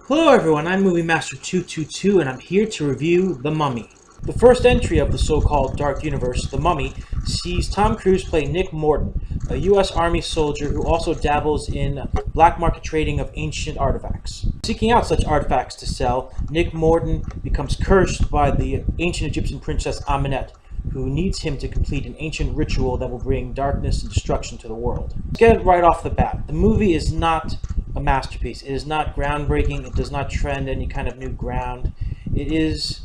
Hello everyone, I'm Movie Master 222 and I'm here to review The Mummy. The first entry of the so-called Dark Universe, The Mummy, sees Tom Cruise play Nick Morton, a U.S. Army soldier who also dabbles in black market trading of ancient artifacts. Seeking out such artifacts to sell, Nick Morton becomes cursed by the ancient Egyptian princess Amenet, who needs him to complete an ancient ritual that will bring darkness and destruction to the world. Let's get it right off the bat. The movie is not a masterpiece. It is not groundbreaking. It does not trend any kind of new ground. It is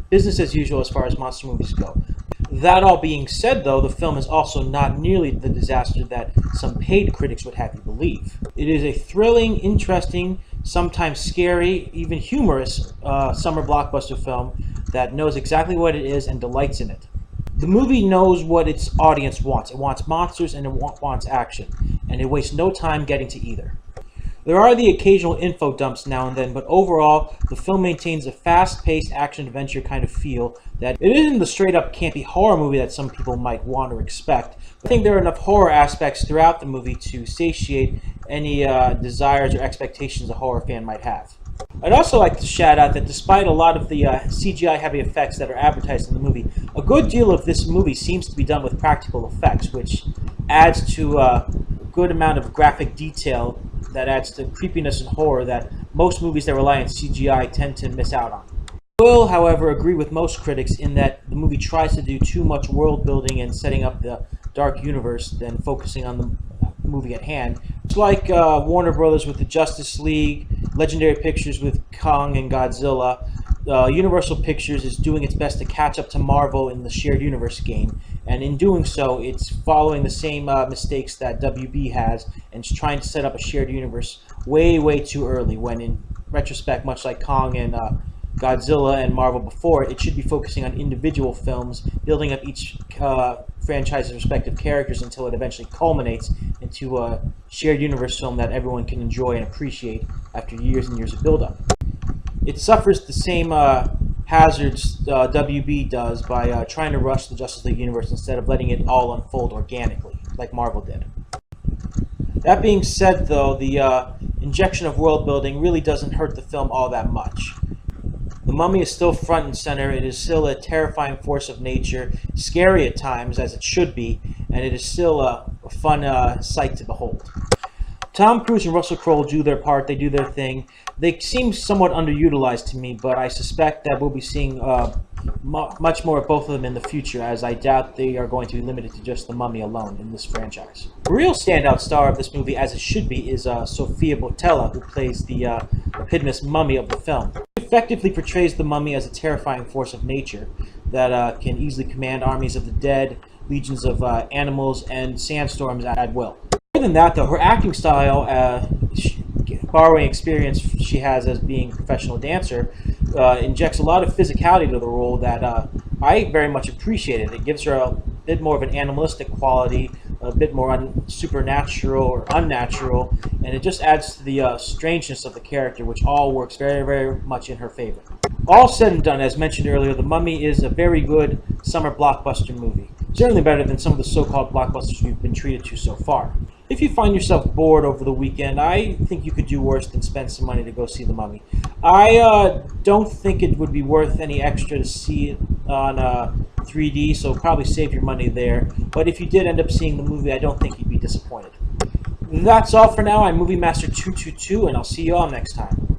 business as usual as far as monster movies go. That all being said, though, the film is also not nearly the disaster that some paid critics would have you believe. It is a thrilling, interesting, sometimes scary, even humorous summer blockbuster film that knows exactly what it is and delights in it. The movie knows what its audience wants. It wants monsters and it wants action, and it wastes no time getting to either. There are the occasional info dumps now and then, but overall, the film maintains a fast-paced action-adventure kind of feel that it isn't the straight-up campy horror movie that some people might want or expect. I think there are enough horror aspects throughout the movie to satiate any desires or expectations a horror fan might have. I'd also like to shout out that despite a lot of the CGI-heavy effects that are advertised in the movie, a good deal of this movie seems to be done with practical effects, which adds to a good amount of graphic detail that adds to creepiness and horror that most movies that rely on CGI tend to miss out on. I will, however, agree with most critics in that the movie tries to do too much world building and setting up the dark universe than focusing on the movie at hand. It's like Warner Brothers with the Justice League, Legendary Pictures with Kong and Godzilla. Universal Pictures is doing its best to catch up to Marvel in the shared universe game, and in doing so, it's following the same mistakes that WB has, and it's trying to set up a shared universe way too early, when in retrospect, much like Kong and Godzilla and Marvel before, it should be focusing on individual films, building up each franchise's respective characters until it eventually culminates into a shared universe film that everyone can enjoy and appreciate after years and years of build-up. It suffers the same hazards WB does by trying to rush the Justice League universe instead of letting it all unfold organically, like Marvel did. That being said, though, the injection of world building really doesn't hurt the film all that much. The Mummy is still front and center. It is still a terrifying force of nature, scary at times, as it should be, and it is still a fun sight to behold. Tom Cruise and Russell Crowe do their part, they do their thing. They seem somewhat underutilized to me, but I suspect that we'll be seeing much more of both of them in the future, as I doubt they are going to be limited to just the Mummy alone in this franchise. The real standout star of this movie, as it should be, is Sofia Boutella, who plays the eponymous mummy of the film. She effectively portrays the Mummy as a terrifying force of nature that can easily command armies of the dead, legions of animals, and sandstorms at will. More than that, though, her acting style, borrowing experience she has as being a professional dancer, injects a lot of physicality to the role that I very much appreciated. It gives her a bit more of an animalistic quality, a bit more supernatural or unnatural, and it just adds to the strangeness of the character, which all works very much in her favor. All said and done, as mentioned earlier, The Mummy is a very good summer blockbuster movie. Certainly better than some of the so-called blockbusters we've been treated to so far. If you find yourself bored over the weekend, I think you could do worse than spend some money to go see The Mummy. I don't think it would be worth any extra to see it on 3D, so probably save your money there. But if you did end up seeing the movie, I don't think you'd be disappointed. That's all for now. I'm Movie Master 222, and I'll see you all next time.